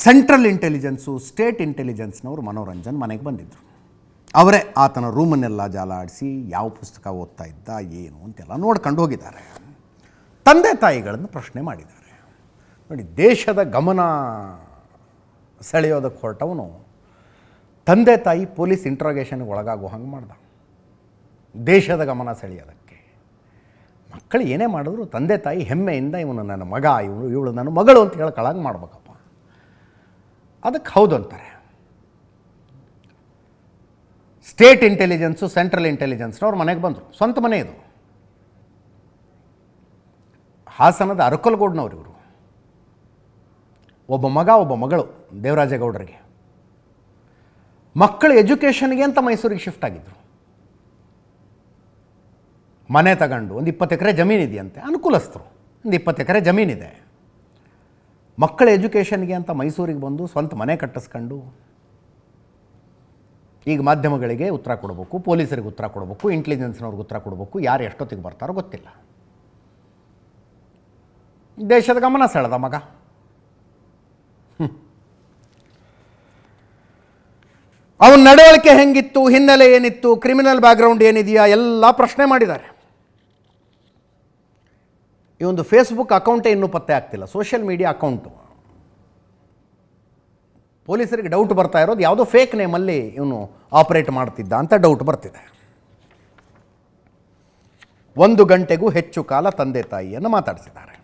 Central intelligence, state ಇಂಟೆಲಿಜೆನ್ಸ್ನವರು Manoranjan ಮನೆಗೆ ಬಂದಿದ್ದರು. ಅವರೇ ಆತನ ರೂಮನ್ನೆಲ್ಲ ಜಾಲ ಆಡಿಸಿ ಯಾವ ಪುಸ್ತಕ ಓದ್ತಾ ಇದ್ದ ಏನು ಅಂತೆಲ್ಲ ನೋಡ್ಕೊಂಡು ಹೋಗಿದ್ದಾರೆ. ತಂದೆ ತಾಯಿಗಳನ್ನು ಪ್ರಶ್ನೆ ಮಾಡಿದ್ದಾರೆ. ನೋಡಿ, ದೇಶದ ಗಮನ ಸೆಳೆಯೋದಕ್ಕೆ ಹೊರಟವನು ತಂದೆ ತಾಯಿ ಪೊಲೀಸ್ ಇಂಟ್ರಾಗೇಷನ್ಗೆ ಒಳಗಾಗೋ ಹಂಗೆ ಮಾಡ್ದ. ದೇಶದ ಗಮನ ಸೆಳೆಯೋದಕ್ಕೆ ಮಕ್ಕಳು ಏನೇ ಮಾಡಿದ್ರು ತಂದೆ ತಾಯಿ ಹೆಮ್ಮೆಯಿಂದ ಇವನು ನನ್ನ ಮಗ, ಇವಳು ನನ್ನ ಮಗಳು ಅಂತ ಹೇಳ್ಕೊಳ್ಳಂಗೆ ಮಾಡ್ಬೇಕಪ್ಪ. ಅದಕ್ಕೆ ಹೌದು ಅಂತಾರೆ. ಸ್ಟೇಟ್ ಇಂಟೆಲಿಜೆನ್ಸು, ಸೆಂಟ್ರಲ್ ಇಂಟೆಲಿಜೆನ್ಸ್ನವ್ರು ಮನೆಗೆ ಬಂದರು. ಸ್ವಂತ ಮನೆ ಇದು. ಹಾಸನದ ಅರಕಲಗೂಡ್ನವ್ರು ಇವರು. ಒಬ್ಬ ಮಗ, ಒಬ್ಬ ಮಗಳು ದೇವರಾಜೇಗೌಡರಿಗೆ. ಮಕ್ಕಳು ಎಜುಕೇಷನ್ಗೆ ಅಂತ ಮೈಸೂರಿಗೆ ಶಿಫ್ಟ್ ಆಗಿದ್ದರು. ಮನೆ ತಗೊಂಡು ಒಂದು 20 ಎಕರೆ ಜಮೀನಿದೆಯಂತೆ, ಅನುಕೂಲಸ್ಥರು. ಒಂದು 20 ಎಕರೆ ಜಮೀನಿದೆ. ಮಕ್ಕಳ ಎಜುಕೇಷನ್ಗೆ ಅಂತ ಮೈಸೂರಿಗೆ ಬಂದು ಸ್ವಂತ ಮನೆ ಕಟ್ಟಿಸ್ಕೊಂಡು ಈಗ ಮಾಧ್ಯಮಗಳಿಗೆ ಉತ್ತರ ಕೊಡಬೇಕು, ಪೊಲೀಸರಿಗೆ ಉತ್ತರ ಕೊಡಬೇಕು, ಇಂಟೆಲಿಜೆನ್ಸ್ನವ್ರಿಗೆ ಉತ್ತರ ಕೊಡಬೇಕು. ಯಾರು ಎಷ್ಟೊತ್ತಿಗೆ ಬರ್ತಾರೋ ಗೊತ್ತಿಲ್ಲ. ದೇಶದ ಗಮನ ಸೆಳೆದ ಮಗ. ಅವನ ನಡವಳಿಕೆ ಹೆಂಗಿತ್ತು, ಹಿನ್ನೆಲೆ ಏನಿತ್ತು, ಕ್ರಿಮಿನಲ್ ಬ್ಯಾಕ್ಗ್ರೌಂಡ್ ಏನಿದೆಯಾ ಎಲ್ಲ ಪ್ರಶ್ನೆ ಮಾಡಿದ್ದಾರೆ. ಈ ಒಂದು ಫೇಸ್ಬುಕ್ ಅಕೌಂಟೇ ಇನ್ನೂ ಪತ್ತೆ ಆಗ್ತಿಲ್ಲ, ಸೋಷಿಯಲ್ ಮೀಡಿಯಾ ಅಕೌಂಟು. ಪೊಲೀಸರಿಗೆ ಡೌಟ್ ಬರ್ತಾ ಇರೋದು ಯಾವುದೋ ಫೇಕ್ ನೇಮಲ್ಲಿ ಇವನು ಆಪರೇಟ್ ಮಾಡ್ತಿದ್ದ ಅಂತ ಡೌಟ್ ಬರ್ತಿದೆ. 1 ಗಂಟೆಗೂ ಹೆಚ್ಚು ಕಾಲ ತಂದೆ ತಾಯಿಯನ್ನು ಮಾತಾಡಿಸಿದ್ದಾರೆ.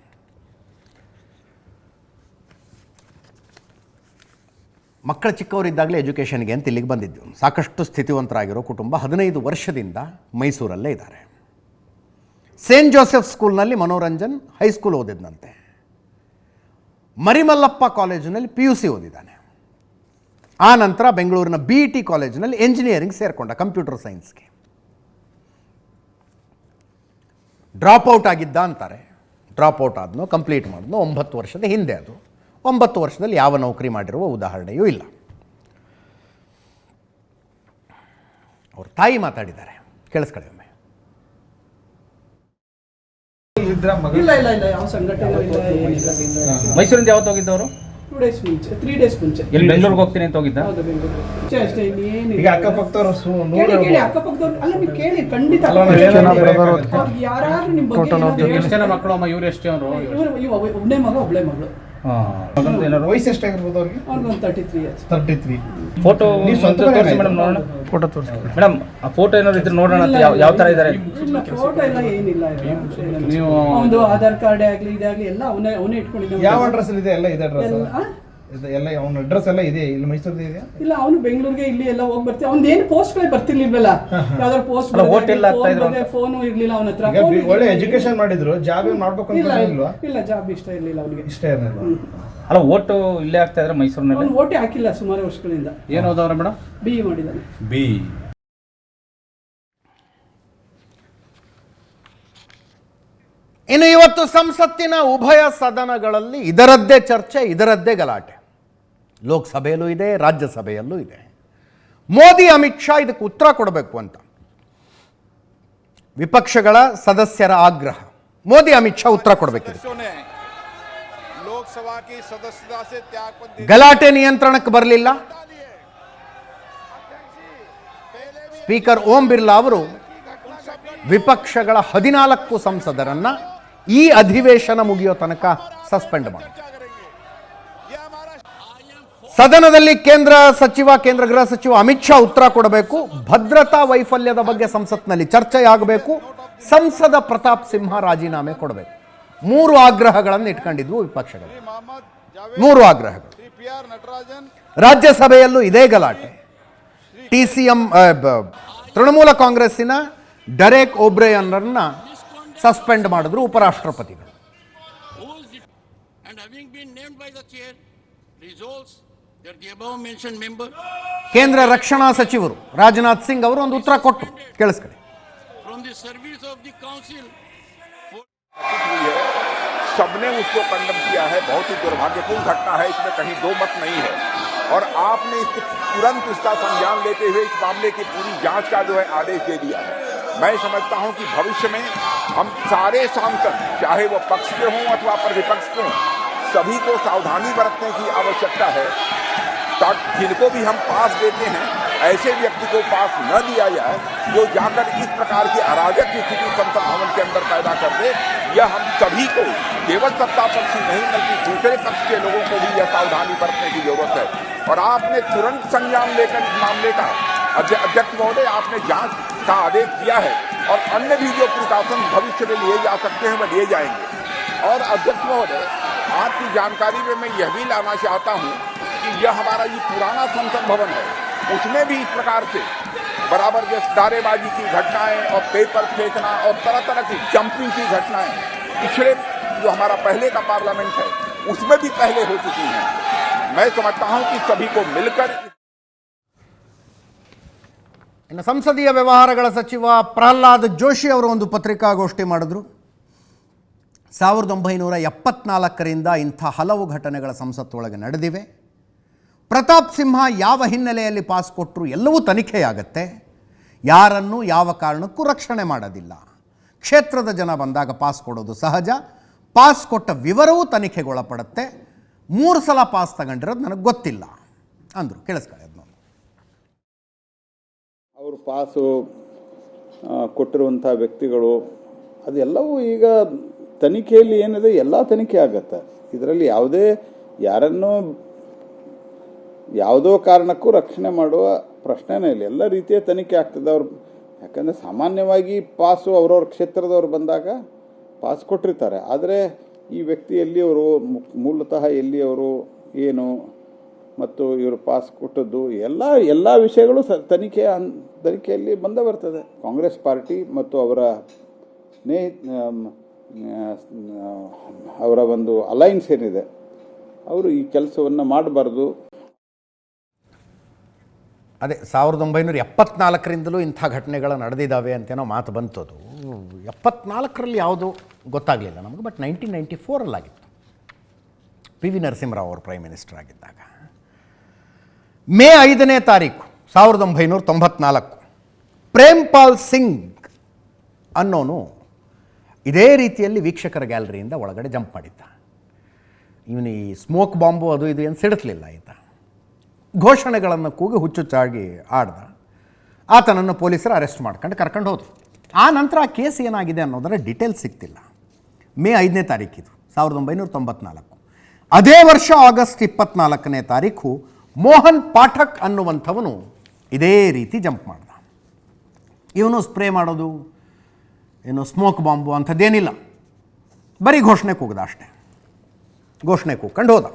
ಮಕ್ಕಳು ಚಿಕ್ಕವರಿದ್ದಾಗಲೇ ಎಜುಕೇಷನ್ಗೆ ಅಂತ ಇಲ್ಲಿಗೆ ಬಂದಿದ್ದು. ಸಾಕಷ್ಟು ಸ್ಥಿತಿವಂತರಾಗಿರೋ ಕುಟುಂಬ. 15 ವರ್ಷದಿಂದ ಮೈಸೂರಲ್ಲೇ ಇದ್ದಾರೆ. ಸೇಂಟ್ ಜೋಸೆಫ್ ಸ್ಕೂಲ್ನಲ್ಲಿ ಮನೋರಂಜನ್ ಹೈಸ್ಕೂಲ್ ಓದಿದ್ದಂತೆ. ಮರಿಮಲ್ಲಪ್ಪ ಕಾಲೇಜಿನಲ್ಲಿ PUC ಓದಿದ್ದಾನೆ. ಆ ನಂತರ ಬೆಂಗಳೂರಿನ BET ಕಾಲೇಜಿನಲ್ಲಿ ಎಂಜಿನಿಯರಿಂಗ್ ಸೇರಿಕೊಂಡ, ಕಂಪ್ಯೂಟರ್ ಸೈನ್ಸ್ಗೆ. ಡ್ರಾಪ್ಔಟ್ ಆಗಿದ್ದ ಅಂತಾರೆ. ಡ್ರಾಪ್ಔಟ್ ಆದ್ನೋ ಕಂಪ್ಲೀಟ್ ಮಾಡಿದ್ನೋ 9 ವರ್ಷದ ಹಿಂದೆ. ಅದು 9 ವರ್ಷದಲ್ಲಿ ಯಾವ ನೌಕರಿ ಮಾಡಿರುವ ಉದಾಹರಣೆಯೂ ಇಲ್ಲ. ಅವ್ರ ತಾಯಿ ಮಾತಾಡಿದ್ದಾರೆ, ಕೇಳಿಸ್ಕೊಳ್ಳಿ ಒಮ್ಮೆ. ಯಾವ ಸಂಘಟನೆ ಮೈಸೂರಿಂದ ಯಾವತ್ತು ಹೋಗಿದ್ದವರು? 2 ಡೇಸ್ ಮುಂಚೆ, 3 ಡೇಸ್ ಮುಂಚೆ. ಎಲ್ಲಿ ಬೆಂಗಳೂರಿಗೆ ಹೋಗ್ತೀನಿ ಅಂತ ಹೋಗಿದ್ದ? ಹೌದು, ಬೆಂಗಳೂರಿಗೆ ಅಷ್ಟೇ. ಈಗ ಅಕ್ಕಪಕ್ಕದವರು ಕೇಳಿ, ಅಕ್ಕಪಕ್ಕದವ್ರು ಅಲ್ಲ, ನೀವು ಕೇಳಿ, ಖಂಡಿತ ಯಾರಾದ್ರೂ ನಿಮ್ಮ ಬಗ್ಗೆ ಎಷ್ಟು ಜನ ಮಕ್ಕಳು ಅಮ್ಮ? ಇವ್ರು ಎಷ್ಟು ಅವರು? ಒಬ್ಬನೇ ಮಗ, ಒಬ್ಬಳೆ ಮಗಳು. ವಯಸ್ಸು ಎಷ್ಟಾಗಿರ್ಬೋದು ಅವ್ರಿಗೆ? ಅವ್ರಿಗೆ 33 years. 33. ಫೋಟೋ ತೋರಿಸಿ ಮೇಡಮ್, ನೋಡೋಣ. ಫೋಟೋ ತೋರಿಸಿ ಮೇಡಮ್. ಆ ಫೋಟೋ ಏನಾದ್ರು ಇದ್ರೆ ನೋಡೋಣ ಅಂತ. ಯಾವ ತರ ಇದ್ದಾರೆ? ಇಲ್ಲ, ಫೋಟೋ ಎಲ್ಲ ಏನಿಲ್ಲ. ನೀವು ಒಂದು ಆಧಾರ್ ಕಾರ್ಡ್ ಆಗ್ಲಿ ಇದಾಗ್ಲಿ ಎಲ್ಲ ಅವನೇ ಇಟ್ಕೊಂಡಿದ್ದಾನೆ. ಯಾವ ಅಡ್ರೆಸ್ ಇದೆ? ಎಲ್ಲ ಇದೆ ಅಡ್ರೆಸ್ ಎಲ್ಲ, ಅವನ ಅಡ್ರೆಸ್ ಎಲ್ಲ ಇದೆ ಇಲ್ಲಿ ಮೈಸೂರಲ್ಲಿ ಇದೆಯಾ? ಇಲ್ಲ, ಅವನು ಬೆಂಗಳೂರಿಗೆ ಇಲ್ಲಿ ಎಲ್ಲ ಹೋಗಿ ಬರ್ತೀವಿ. ಅವ್ನು ಏನು ಪೋಸ್ಟ್ಗಳೇ ಬರ್ತಿರ್ಲಿಲ್ವಲ್ಲ, ಯಾವ್ದಾದ್ರು ಪೋಸ್ಟ್ ಫೋನು ಇರ್ಲಿಲ್ಲ ಅವನ ಹತ್ರ. ಒಳ್ಳೆ ಎಜುಕೇಶನ್ ಮಾಡಿದ್ರು, ಜಾಬ್ ಮಾಡ್ಬೇಕು ಅಂತ ಇಲ್ವಾ? ಇಲ್ಲ, ಜಾಬ್ ಇಷ್ಟ ಇರ್ಲಿಲ್ಲ ಅವನಿಗೆ. ಇಷ್ಟ ಇರಲಿಲ್ಲ. ಅಲ್ಲ, ಓಟು ಇಲ್ಲೇ ಆಗ್ತಾ ಇದ್ರೆ ಮೈಸೂರಿನಲ್ಲಿ? ಅವ್ನು ಓಟೇ ಹಾಕಿಲ್ಲ ಸುಮಾರು ವರ್ಷಗಳಿಂದ. ಏನು ಓದವ್ರ ಮೇಡಮ್? BE ಮಾಡಿದ್ದಾನೆ. ಇನ್ನು ಇವತ್ತು ಸಂಸತ್ತಿನ ಉಭಯ ಸದನಗಳಲ್ಲಿ ಇದರದ್ದೇ ಚರ್ಚೆ, ಇದರದ್ದೇ ಗಲಾಟೆ. ಲೋಕಸಭೆಯಲ್ಲೂ ಇದೆ, ರಾಜ್ಯಸಭೆಯಲ್ಲೂ ಇದೆ. ಮೋದಿ, ಅಮಿತ್ ಶಾ ಇದಕ್ಕೆ ಉತ್ತರ ಕೊಡಬೇಕು ಅಂತ ವಿಪಕ್ಷಗಳ ಸದಸ್ಯರ ಆಗ್ರಹ. ಮೋದಿ, ಅಮಿತ್ ಶಾ ಉತ್ತರ ಕೊಡಬೇಕಿದೆ. ಗಲಾಟೆ ನಿಯಂತ್ರಣಕ್ಕೆ ಬರಲಿಲ್ಲ. ಸ್ಪೀಕರ್ ಓಂ ಬಿರ್ಲಾ ಅವರು ವಿಪಕ್ಷಗಳ 14 ಸಂಸದರನ್ನ ಈ ಅಧಿವೇಶನ ಮುಗಿಯೋ ತನಕ ಸಸ್ಪೆಂಡ್ ಮಾಡಿ. ಸದನದಲ್ಲಿ ಕೇಂದ್ರ ಗೃಹ ಸಚಿವ ಅಮಿತ್ ಶಾ ಉತ್ತರ ಕೊಡಬೇಕು. ಭದ್ರತಾ ವೈಫಲ್ಯದ ಬಗ್ಗೆ ಸಂಸತ್ನಲ್ಲಿ ಚರ್ಚೆಯಾಗಬೇಕು. ಸಂಸದ ಪ್ರತಾಪ್ ಸಿಂಹ ರಾಜೀನಾಮೆ ಕೊಡಬೇಕು. 3 ಆಗ್ರಹಗಳನ್ನು ಇಟ್ಕೊಂಡಿದ್ವು ವಿಪಕ್ಷಗಳು. 3 ಆಗ್ರಹಗಳು. ರಾಜ್ಯಸಭೆಯಲ್ಲೂ ಇದೇ ಗಲಾಟೆ. ತೃಣಮೂಲ ಕಾಂಗ್ರೆಸ್ಸಿನ ಡೆರೆಕ್ ಓಬ್ರೇಯನ್ರನ್ನ ಸಸ್ಪೆಂಡ್ ಮಾಡಿದ್ರು ಉಪರಾಷ್ಟ್ರಪತಿಗಳು. ಕೇಂದ್ರ ರಕ್ಷಣಾ ಸಚಿವರು ರಾಜನಾಥ್ ಸಿಂಗ್ ಅವರು ಒಂದು ಉತ್ತರ ಕೊಟ್ಟು, ಕೇಳಿಸ್ಕೊಳ್ಳಿ. सबने उसको कंडम किया है। बहुत ही दुर्भाग्यपूर्ण घटना है, इसमें कहीं दो मत नहीं है। और आपने इसको तुरंत इसका संज्ञान लेते हुए इस मामले की पूरी जांच का जो है आदेश दे दिया है। मैं समझता हूं कि भविष्य में हम सारे सांसद, चाहे वो पक्ष के हों अथवा प्रतिपक्ष के हों, सभी को सावधानी बरतने की आवश्यकता है ताकि जिनको भी हम पास देते हैं ऐसे व्यक्ति को पास न दिया जाए जो जाकर इस प्रकार की अराजक स्थिति संसद भवन के अंदर पैदा कर दे। यह हम सभी को, केवल सत्ता पक्ष ही नहीं बल्कि दूसरे पक्ष के लोगों को भी यह सावधानी बरतने की जरूरत है। और आपने तुरंत संज्ञान लेकर इस मामले का अध्यक्ष महोदय आपने जांच का आदेश दिया है और अन्य भी जो प्रिकॉशन भविष्य में लिए जा सकते हैं वह लिए जाएंगे। और अध्यक्ष महोदय आपकी जानकारी में मैं यह भी लाना चाहता हूं कि यह हमारा ये पुराना संसद भवन है, उसमें भी इस प्रकार से बराबर जैसे नारेबाजी की घटनाएं और पेपर फेंकना और तरह तरह की जंपिंग की घटनाएं पिछले जो हमारा पहले का पार्लियामेंट है उसमें भी पहले हो चुकी हैं। मैं समझता हूं कि सभी को मिलकर ಇನ್ನು ಸಂಸದೀಯ ವ್ಯವಹಾರಗಳ ಸಚಿವ ಪ್ರಹ್ಲಾದ್ ಜೋಶಿ ಅವರು ಒಂದು ಪತ್ರಿಕಾಗೋಷ್ಠಿ ಮಾಡಿದ್ರು. 1974ರಿಂದ ಇಂಥ ಹಲವು ಘಟನೆಗಳ ಸಂಸತ್ತೊಳಗೆ ನಡೆದಿವೆ. ಪ್ರತಾಪ್ ಸಿಂಹ ಯಾವ ಹಿನ್ನೆಲೆಯಲ್ಲಿ ಪಾಸ್ ಕೊಟ್ಟರು ಎಲ್ಲವೂ ತನಿಖೆಯಾಗತ್ತೆ. ಯಾರನ್ನು ಯಾವ ಕಾರಣಕ್ಕೂ ರಕ್ಷಣೆ ಮಾಡೋದಿಲ್ಲ. ಕ್ಷೇತ್ರದ ಜನ ಬಂದಾಗ ಪಾಸ್ ಕೊಡೋದು ಸಹಜ. ಪಾಸ್ ಕೊಟ್ಟ ವಿವರವೂ ತನಿಖೆಗೊಳಪಡುತ್ತೆ. 3 ಸಲ ಪಾಸ್ ತಗೊಂಡಿರೋದು ನನಗೆ ಗೊತ್ತಿಲ್ಲ ಅಂದರು. ಕೇಳಿಸ್ಕೊಳ್ಳಿ ಅದನ್ನು. ಅವರು ಪಾಸು ಕೊಟ್ಟಿರುವಂಥ ವ್ಯಕ್ತಿಗಳು ಅದೆಲ್ಲವೂ ಈಗ ತನಿಖೆಯಲ್ಲಿ ಏನಿದೆ ಎಲ್ಲ ತನಿಖೆ ಆಗತ್ತೆ. ಇದರಲ್ಲಿ ಯಾರನ್ನೂ ಯಾವುದೋ ಕಾರಣಕ್ಕೂ ರಕ್ಷಣೆ ಮಾಡುವ ಪ್ರಶ್ನೆನೇ ಇಲ್ಲ. ಎಲ್ಲ ರೀತಿಯ ತನಿಖೆ ಆಗ್ತದೆ. ಅವ್ರು ಯಾಕಂದರೆ ಸಾಮಾನ್ಯವಾಗಿ ಪಾಸು ಅವ್ರವ್ರ ಕ್ಷೇತ್ರದವ್ರು ಬಂದಾಗ ಪಾಸ್ ಕೊಟ್ಟಿರ್ತಾರೆ. ಆದರೆ ಈ ವ್ಯಕ್ತಿ ಎಲ್ಲಿಯವರು, ಮೂಲತಃ ಎಲ್ಲಿಯವರು, ಏನು ಮತ್ತು ಇವರು ಪಾಸ್ ಕೊಟ್ಟದ್ದು ಎಲ್ಲ ವಿಷಯಗಳು ತನಿಖೆಯಲ್ಲಿ ಬಂದೇ ಬರ್ತದೆ. ಕಾಂಗ್ರೆಸ್ ಪಾರ್ಟಿ ಮತ್ತು ಅವರ ಒಂದು ಅಲೈನ್ಸ್ ಏನಿದೆ ಅವರು ಈ ಕೆಲಸವನ್ನು ಮಾಡಬಾರ್ದು. ಅದೇ 1974ರಿಂದಲೂ ಇಂಥ ಘಟನೆಗಳು ನಡೆದಿದ್ದಾವೆ ಅಂತೇನೋ ಮಾತು ಬಂತದು. 74ರಲ್ಲಿ ಯಾವುದು ಗೊತ್ತಾಗಲಿಲ್ಲ ನಮಗೆ. ಬಟ್ 1994ಅಲ್ಲಾಗಿತ್ತು, ಪಿ ವಿ ನರಸಿಂಹರಾವ್ ಅವರು ಪ್ರೈಮ್ ಮಿನಿಸ್ಟರ್ ಆಗಿದ್ದಾಗ. ಮೇ 5ನೇ ತಾರೀಕು 1994 ಪ್ರೇಮ್ಪಾಲ್ ಸಿಂಗ್ ಅನ್ನೋನು ಇದೇ ರೀತಿಯಲ್ಲಿ ವೀಕ್ಷಕರ ಗ್ಯಾಲರಿಯಿಂದ ಒಳಗಡೆ ಜಂಪ್ ಮಾಡಿದ್ದ. ಇವನು ಈ ಸ್ಮೋಕ್ ಬಾಂಬು ಅದು ಇದು ಏನು ಸಿಡಿಸಲಿಲ್ಲ. ಆಯಿತ ಘೋಷಣೆಗಳನ್ನು ಕೂಗಿ ಹುಚ್ಚುಚ್ಚಾಗಿ ಆಡ್ದ. ಆತನನ್ನು ಪೊಲೀಸರು ಅರೆಸ್ಟ್ ಮಾಡ್ಕೊಂಡು ಕರ್ಕೊಂಡು ಹೋದರು. ಆ ನಂತರ ಆ ಕೇಸ್ ಏನಾಗಿದೆ ಅನ್ನೋದರ ಡೀಟೇಲ್ಸ್ ಸಿಗ್ತಿಲ್ಲ. ಮೇ 5ನೇ ತಾರೀಕಿದು 1994. ಅದೇ ವರ್ಷ ಆಗಸ್ಟ್ 24ನೇ ತಾರೀಕು ಮೋಹನ್ ಪಾಠಕ್ ಅನ್ನುವಂಥವನು ಇದೇ ರೀತಿ ಜಂಪ್ ಮಾಡ್ದ. ಇವನು ಸ್ಪ್ರೇ ಮಾಡೋದು ಏನು ಸ್ಮೋಕ್ ಬಾಂಬು ಅಂಥದ್ದೇನಿಲ್ಲ, ಬರೀ ಘೋಷಣೆ ಕೂಗ್ದ ಅಷ್ಟೇ. ಘೋಷಣೆ ಕೂಗ್ಕೊಂಡು ಹೋದ.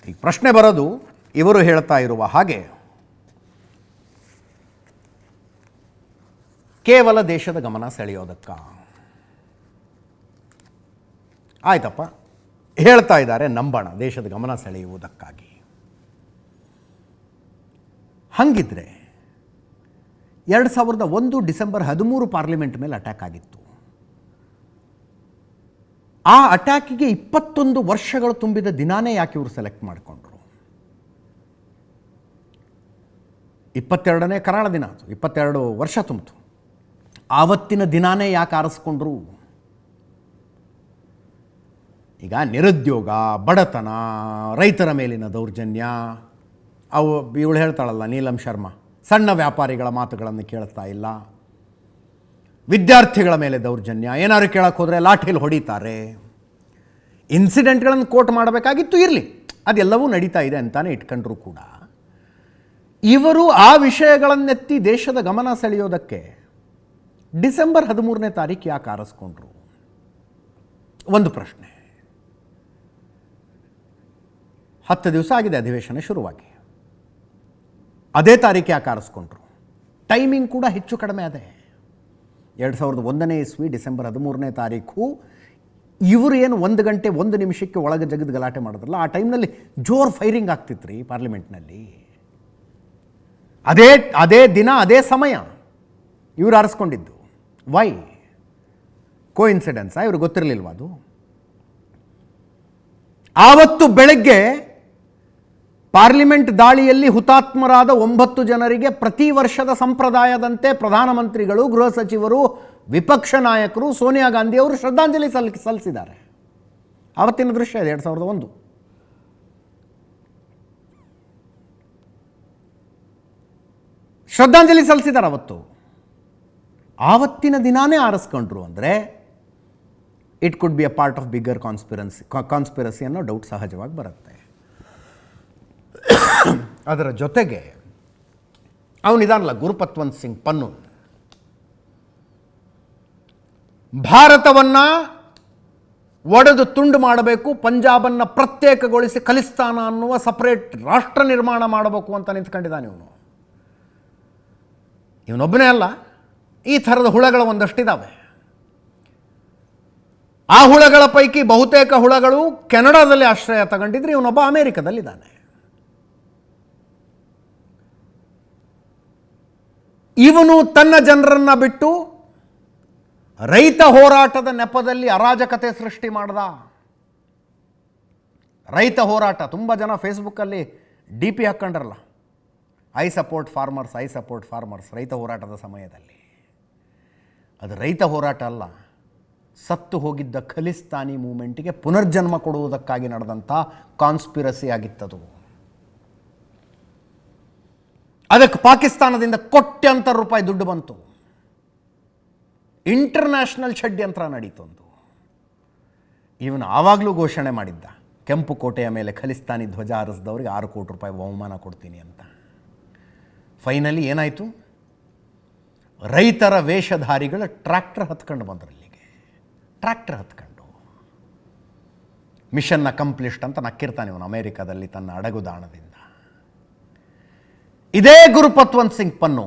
ಈಗ ಪ್ರಶ್ನೆ ಬರೋದು, ಇವರು ಹೇಳ್ತಾ ಇರುವ ಹಾಗೆ ಕೇವಲ ದೇಶದ ಗಮನ ಸೆಳೆಯೋದಕ್ಕ? ಆಯ್ತಪ್ಪ, ಹೇಳ್ತಾ ಇದ್ದಾರೆ, ನಂಬೋಣ, ದೇಶದ ಗಮನ ಸೆಳೆಯುವುದಕ್ಕಾಗಿ. ಹಂಗಿದ್ರೆ 2001 ಡಿಸೆಂಬರ್ 13 ಪಾರ್ಲಿಮೆಂಟ್ ಮೇಲೆ ಅಟ್ಯಾಕ್ ಆಗಿತ್ತು. ಆ ಅಟ್ಯಾಕಿಗೆ 21 ವರ್ಷಗಳು ತುಂಬಿದ ದಿನಾನೇ ಯಾಕೆ ಇವರು ಸೆಲೆಕ್ಟ್ ಮಾಡಿಕೊಂಡ್ರು? 22ನೇ ಕರಾಳ ದಿನ, 22 ವರ್ಷ ತುಂಬಿತು. ಆವತ್ತಿನ ದಿನಾನೇ ಯಾಕೆ ಆರಿಸ್ಕೊಂಡ್ರು? ಈಗ ನಿರುದ್ಯೋಗ, ಬಡತನ, ರೈತರ ಮೇಲಿನ ದೌರ್ಜನ್ಯ, ಅವು ಇವಳು ಹೇಳ್ತಾಳಲ್ಲ ನೀಲಂ ಶರ್ಮಾ, ಸಣ್ಣ ವ್ಯಾಪಾರಿಗಳ ಮಾತುಗಳನ್ನು ಕೇಳ್ತಾ ಇಲ್ಲ, ವಿದ್ಯಾರ್ಥಿಗಳ ಮೇಲೆ ದೌರ್ಜನ್ಯ, ಏನಾದ್ರು ಕೇಳಕ್ಕೆ ಹೋದರೆ ಲಾಠಿಲಿ ಹೊಡಿತಾರೆ. ಇನ್ಸಿಡೆಂಟ್ಗಳನ್ನು ಕೋಟ್ ಮಾಡಬೇಕಾಗಿತ್ತು, ಇರಲಿ, ಅದೆಲ್ಲವೂ ನಡೀತಾ ಇದೆ ಅಂತಾನೆ ಇಟ್ಕೊಂಡ್ರು ಕೂಡ ಇವರು ಆ ವಿಷಯಗಳನ್ನೆತ್ತಿ ದೇಶದ ಗಮನ ಸೆಳೆಯೋದಕ್ಕೆ ಡಿಸೆಂಬರ್ 13ನೇ ತಾರೀಕು ಯಾಕೆ ಆರಿಸ್ಕೊಂಡ್ರು? ಒಂದು ಪ್ರಶ್ನೆ. 10 ದಿವಸ ಆಗಿದೆ ಅಧಿವೇಶನ ಶುರುವಾಗಿ. ಅದೇ ತಾರೀಕು ಯಾಕೆ ಆರಿಸ್ಕೊಂಡ್ರು? ಟೈಮಿಂಗ್ ಕೂಡ ಹೆಚ್ಚು ಕಡಿಮೆ ಅದೇ. 2001ನೇ ಇಸ್ವಿ ಡಿಸೆಂಬರ್ 13ನೇ ತಾರೀಕು ಇವರು ಏನು 1 ಗಂಟೆ 1 ನಿಮಿಷಕ್ಕೆ ಒಳಗೆ ಜಗದ ಗಲಾಟೆ ಮಾಡಿದ್ರಲ್ಲ, ಆ ಟೈಮ್ನಲ್ಲಿ ಜೋರು ಫೈರಿಂಗ್ ಆಗ್ತಿತ್ತು ರೀ ಪಾರ್ಲಿಮೆಂಟ್ನಲ್ಲಿ. ಅದೇ ದಿನ ಅದೇ ಸಮಯ ಇವರು ಆರಿಸ್ಕೊಂಡಿದ್ದು. ವೈ? ಕೋ ಇನ್ಸಿಡೆನ್ಸಾ? ಇವ್ರಿಗೆ ಗೊತ್ತಿರಲಿಲ್ವ ಅದು? ಆವತ್ತು ಬೆಳಗ್ಗೆ ಪಾರ್ಲಿಮೆಂಟ್ ದಾಳಿಯಲ್ಲಿ ಹುತಾತ್ಮರಾದ 9 ಜನರಿಗೆ ಪ್ರತಿ ವರ್ಷದ ಸಂಪ್ರದಾಯದಂತೆ ಪ್ರಧಾನಮಂತ್ರಿಗಳು, ಗೃಹ ಸಚಿವರು, ವಿಪಕ್ಷ ನಾಯಕರು ಸೋನಿಯಾ ಗಾಂಧಿ ಅವರು ಶ್ರದ್ಧಾಂಜಲಿ ಸಲ್ಲಿಸಿದ್ದಾರೆ. ಆವತ್ತಿನ ದೃಶ್ಯ ಇದೆ 2001. ಶ್ರದ್ಧಾಂಜಲಿ ಸಲ್ಲಿಸಿದ್ದಾರೆ ಅವತ್ತು. ಆವತ್ತಿನ ದಿನಾನೇ ಆರಿಸ್ಕೊಂಡ್ರು ಅಂದರೆ it could be a part of bigger conspiracy ಅನ್ನೋ ಡೌಟ್ ಸಹಜವಾಗಿ ಬರುತ್ತೆ. ಅದರ ಜೊತೆಗೆ ಅವನಿದಾನಲ್ಲ ಗುರುಪತ್ವಂತ್ ಸಿಂಗ್ ಪನ್ನು, ಭಾರತವನ್ನು ಒಡೆದು ತುಂಡು ಮಾಡಬೇಕು, ಪಂಜಾಬನ್ನು ಪ್ರತ್ಯೇಕಗೊಳಿಸಿ ಖಲಿಸ್ತಾನ ಅನ್ನುವ ಸಪರೇಟ್ ರಾಷ್ಟ್ರ ನಿರ್ಮಾಣ ಮಾಡಬೇಕು ಅಂತ ನಿಂತ್ಕೊಂಡಿದ್ದಾನೆ ಇವನು. ಇವನೊಬ್ಬನೇ ಅಲ್ಲ, ಈ ಥರದ ಹುಳಗಳು ಒಂದಷ್ಟಿದ್ದಾವೆ. ಆ ಹುಳಗಳ ಪೈಕಿ ಬಹುತೇಕ ಹುಳಗಳು ಕೆನಡಾದಲ್ಲಿ ಆಶ್ರಯ ತಗೊಂಡಿದ್ರೆ ಇವನೊಬ್ಬ ಅಮೇರಿಕದಲ್ಲಿದ್ದಾನೆ. ಇವನು ತನ್ನ ಜನರನ್ನು ಬಿಟ್ಟು ರೈತ ಹೋರಾಟದ ನೆಪದಲ್ಲಿ ಅರಾಜಕತೆ ಸೃಷ್ಟಿ ಮಾಡ್ದ. ರೈತ ಹೋರಾಟ ತುಂಬ ಜನ ಫೇಸ್ಬುಕ್ಕಲ್ಲಿ DP ಹಾಕ್ಕೊಂಡ್ರಲ್ಲ, ಐ ಸಪೋರ್ಟ್ ಫಾರ್ಮರ್ಸ್ ರೈತ ಹೋರಾಟದ ಸಮಯದಲ್ಲಿ. ಅದು ರೈತ ಹೋರಾಟ ಅಲ್ಲ, ಸತ್ತು ಹೋಗಿದ್ದ ಖಲಿಸ್ತಾನಿ ಮೂಮೆಂಟಿಗೆ ಪುನರ್ಜನ್ಮ ಕೊಡುವುದಕ್ಕಾಗಿ ನಡೆದಂಥ ಕಾನ್ಸ್ಪಿರಸಿ ಆಗಿತ್ತದು. ಅದಕ್ಕೆ ಪಾಕಿಸ್ತಾನದಿಂದ ಕೋಟ್ಯಾಂತರ ರೂಪಾಯಿ ದುಡ್ಡು ಬಂತು. ಇಂಟರ್ನ್ಯಾಷನಲ್ ಷಡ್ಯಂತ್ರ ನಡೀತು. ಇವನು ಆವಾಗಲೂ ಘೋಷಣೆ ಮಾಡಿದ್ದ, ಕೆಂಪು ಕೋಟೆಯ ಮೇಲೆ ಖಲಿಸ್ತಾನಿ ಧ್ವಜ ಹಾರಿಸಿದವರಿಗೆ 6 ಕೋಟಿ ರೂಪಾಯಿ ಬಹುಮಾನ ಕೊಡ್ತೀನಿ ಅಂತ. ಫೈನಲಿ ಏನಾಯಿತು? ರೈತರ ವೇಷಧಾರಿಗಳ ಟ್ರ್ಯಾಕ್ಟರ್ ಹತ್ಕೊಂಡು ಬಂದರು ಇಲ್ಲಿಗೆ. ಟ್ರ್ಯಾಕ್ಟರ್ ಹತ್ಕೊಂಡು ಮಿಷನ್ ಅಕಂಪ್ಲಿಷ್ಡ್ ಅಂತ ನಕ್ಕಿರ್ತಾನೆ ಇವನು ಅಮೇರಿಕಾದಲ್ಲಿ ತನ್ನ ಅಡಗುದಾಣದಿಂದ. ಇದೇ ಗುರುಪತ್ವಂತ್ ಸಿಂಗ್ ಪನ್ನು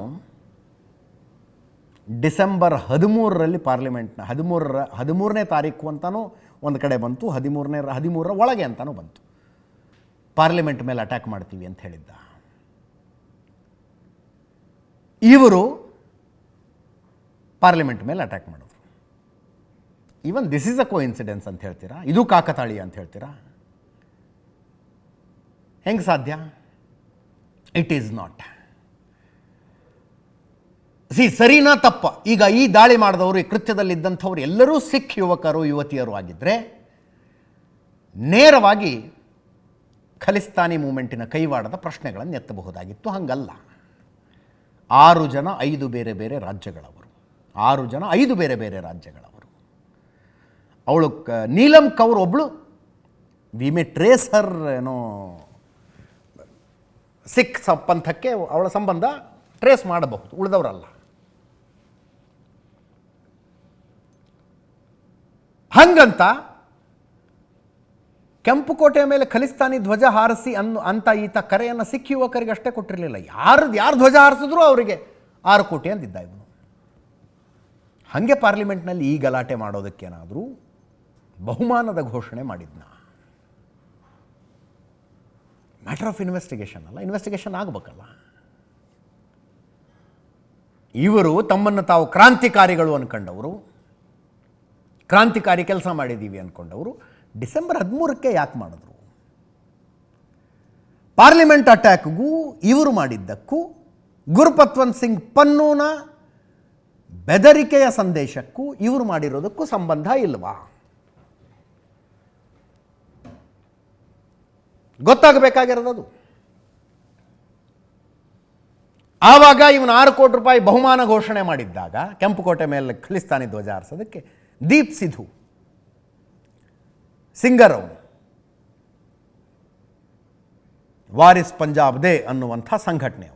ಡಿಸೆಂಬರ್ 13ರಲ್ಲಿ ಪಾರ್ಲಿಮೆಂಟ್ನ 13ನೇ ತಾರೀಕು ಅಂತಲೂ ಒಂದು ಕಡೆ ಬಂತು, 13ರ ಒಳಗೆ ಅಂತಲೂ ಬಂತು. ಪಾರ್ಲಿಮೆಂಟ್ ಮೇಲೆ ಅಟ್ಯಾಕ್ ಮಾಡ್ತೀವಿ ಅಂತ ಹೇಳಿದ್ದ. ಇವರು ಪಾರ್ಲಿಮೆಂಟ್ ಮೇಲೆ ಅಟ್ಯಾಕ್ ಮಾಡಿದ್ರು. Even this is a coincidence ಅಂತ ಹೇಳ್ತೀರಾ? ಇದು ಕಾಕತಾಳಿ ಅಂತ ಹೇಳ್ತೀರಾ? ಹೆಂಗೆ ಸಾಧ್ಯ? It is not. ಸರಿನಾ ತಪ್ಪ? ಈಗ ಈ ದಾಳಿ ಮಾಡಿದವರು, ಈ ಕೃತ್ಯದಲ್ಲಿದ್ದಂಥವ್ರು ಎಲ್ಲರೂ ಸಿಖ್ ಯುವಕರು ಯುವತಿಯರು ಆಗಿದ್ದರೆ ನೇರವಾಗಿ ಖಲಿಸ್ತಾನಿ ಮೂಮೆಂಟಿನ ಕೈವಾಡದ ಪ್ರಶ್ನೆಗಳನ್ನು ಎತ್ತಬಹುದಾಗಿತ್ತು. ಹಂಗಲ್ಲ. 6 ಜನ 5 ಬೇರೆ ಬೇರೆ ರಾಜ್ಯಗಳವರು. 6 ಜನ 5 ಬೇರೆ ಬೇರೆ ರಾಜ್ಯಗಳವರು. ಅವಳು ನೀಲಂ ಕೌರ್ ಒಬ್ಬಳು, ವಿ ಮೇ ಟ್ರೇಸ್ ಹರ್ ಏನೋ ಸಿಖ್ ಪಂಥಕ್ಕೆ ಅವಳ ಸಂಬಂಧ ಟ್ರೇಸ್ ಮಾಡಬಹುದು, ಉಳಿದವರಲ್ಲ. ಹಂಗಂತ ಕೆಂಪು ಕೋಟೆಯ ಮೇಲೆ ಖಲಿಸ್ತಾನಿ ಧ್ವಜ ಹಾರಿಸಿ ಅಂತ ಈತ ಕರೆಯನ್ನು ಸಿಖ್ ಯುವಕರಿಗೆ ಅಷ್ಟೇ ಕೊಟ್ಟಿರಲಿಲ್ಲ. ಯಾರು ಧ್ವಜ ಹಾರಿಸಿದ್ರು ಅವರಿಗೆ 6 ಕೋಟಿ ಅಂದಿದ್ದ ಇವನು. ಹಾಗೆ ಪಾರ್ಲಿಮೆಂಟ್ನಲ್ಲಿ ಈ ಗಲಾಟೆ ಮಾಡೋದಕ್ಕೇನಾದರೂ ಬಹುಮಾನದ ಘೋಷಣೆ ಮಾಡಿದ್ನ? ಮ್ಯಾಟರ್ ಆಫ್ ಇನ್ವೆಸ್ಟಿಗೇಷನ್ ಅಲ್ಲ, ಇನ್ವೆಸ್ಟಿಗೇಷನ್ ಆಗಬೇಕಲ್ಲ. ಇವರು ತಮ್ಮನ್ನು ತಾವು ಕ್ರಾಂತಿಕಾರಿಗಳು ಅಂದ್ಕೊಂಡವರು, ಕ್ರಾಂತಿಕಾರಿ ಕೆಲಸ ಮಾಡಿದ್ದೀವಿ ಅಂದ್ಕೊಂಡವರು ಡಿಸೆಂಬರ್ 13ಕ್ಕೆ ಯಾಕೆ ಮಾಡಿದ್ರು? ಪಾರ್ಲಿಮೆಂಟ್ ಅಟ್ಯಾಕ್ಗೂ ಇವರು ಮಾಡಿದ್ದಕ್ಕೂ ಗುರುಪತ್ವಂತ್ ಸಿಂಗ್ ಪನ್ನೂನ ಬೆದರಿಕೆಯ ಸಂದೇಶಕ್ಕೂ ಇವರು ಮಾಡಿರೋದಕ್ಕೂ ಸಂಬಂಧ ಇಲ್ವಾ? ಗೊತ್ತಾಗಬೇಕಾಗಿರೋದು. ಆವಾಗ ಇವನು 6 ಕೋಟಿ ರೂಪಾಯಿ ಬಹುಮಾನ ಘೋಷಣೆ ಮಾಡಿದ್ದಾಗ ಕೆಂಪು ಕೋಟೆ ಮೇಲೆ ಖಲಿಸ್ತಾನಿ ಧ್ವಜ ಹಾರಿಸೋದಕ್ಕೆ ದೀಪ್ ಸಿಧು ಸಿಂಗರ್ ಅವನು, ವಾರಿಸ್ ಪಂಜಾಬ್ ದೇ ಅನ್ನುವಂಥ ಸಂಘಟನೆ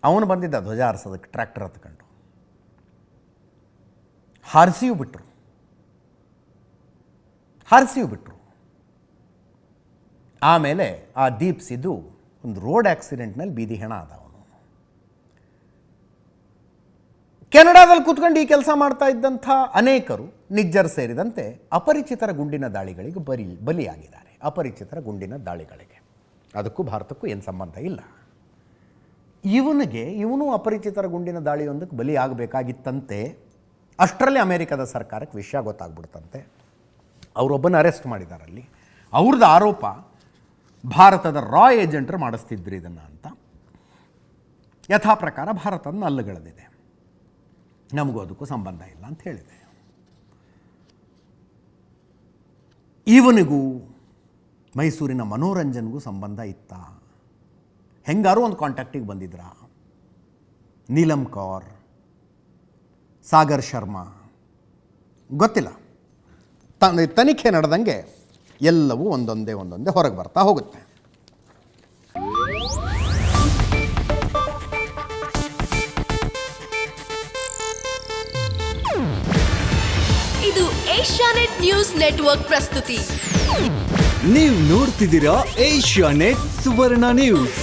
ಅವನು ಬಂದಿದ್ದ ಧ್ವಜ ಹಾರಿಸೋದಕ್ಕೆ ಟ್ರ್ಯಾಕ್ಟರ್ ಹತ್ಕೊಂಡು. ಹಾರಿಸಿಯೂ ಬಿಟ್ಟರು. ಆಮೇಲೆ ಆ ದೀಪ್ ಸಿಧು ಒಂದು ರೋಡ್ ಆಕ್ಸಿಡೆಂಟ್ನಲ್ಲಿ ಬೀದಿ ಹೆಣ ಆದ. ಅವನು ಕೆನಡಾದಲ್ಲಿ ಕೂತ್ಕೊಂಡು ಈ ಕೆಲಸ ಮಾಡ್ತಾ ಇದ್ದಂಥ ಅನೇಕರು, ನಿಜ್ಜರ್ ಸೇರಿದಂತೆ, ಅಪರಿಚಿತರ ಗುಂಡಿನ ದಾಳಿಗಳಿಗೆ ಬಲಿಯಾಗಿದ್ದಾರೆ. ಅಪರಿಚಿತರ ಗುಂಡಿನ ದಾಳಿಗಳಿಗೆ ಅದಕ್ಕೂ ಭಾರತಕ್ಕೂ ಏನು ಸಂಬಂಧ ಇಲ್ಲ. ಇವನು ಅಪರಿಚಿತರ ಗುಂಡಿನ ದಾಳಿಯೊಂದಕ್ಕೆ ಬಲಿಯಾಗಬೇಕಾಗಿತ್ತಂತೆ. ಅಷ್ಟರಲ್ಲಿ ಅಮೇರಿಕದ ಸರ್ಕಾರಕ್ಕೆ ವಿಷಯ ಗೊತ್ತಾಗ್ಬಿಡ್ತಂತೆ. ಅವರೊಬ್ಬನ ಅರೆಸ್ಟ್ ಮಾಡಿದಾರಲ್ಲಿ. ಅವ್ರದ್ದು ಆರೋಪ ಭಾರತದ ರಾ ಏಜೆಂಟರು ಮಾಡಿಸ್ತಿದ್ರು ಇದನ್ನು ಅಂತ. ಯಥಾ ಪ್ರಕಾರ ಭಾರತದ ಅಲ್ಲುಗಳದಿದೆ. ನಮಗೂ ಅದಕ್ಕೂ ಸಂಬಂಧ ಇಲ್ಲ ಅಂತ ಹೇಳಿದೆ. ಇವನಿಗೂ ಮೈಸೂರಿನ ಮನೋರಂಜನ್ಗೂ ಸಂಬಂಧ ಇತ್ತ? ಹೆಂಗಾರು ಒಂದು ಕಾಂಟ್ಯಾಕ್ಟಿಗೆ ಬಂದಿದ್ರ? ನೀಲಂ ಕೌರ್, ಸಾಗರ್ ಶರ್ಮಾ, ಗೊತ್ತಿಲ್ಲ. ತನಿಖೆ ನಡೆದಂಗೆ ಎಲ್ಲವೂ ಒಂದೊಂದೇ ಹೊರಗೆ ಬರ್ತಾ ಹೋಗುತ್ತೆ. ಇದು ಏಷ್ಯಾನೆಟ್ ನ್ಯೂಸ್ ನೆಟ್ವರ್ಕ್ ಪ್ರಸ್ತುತಿ. ನೀವು ನೋಡ್ತಿದ್ದೀರಾ ಏಷ್ಯಾನೆಟ್ ಸುವರ್ಣ ನ್ಯೂಸ್.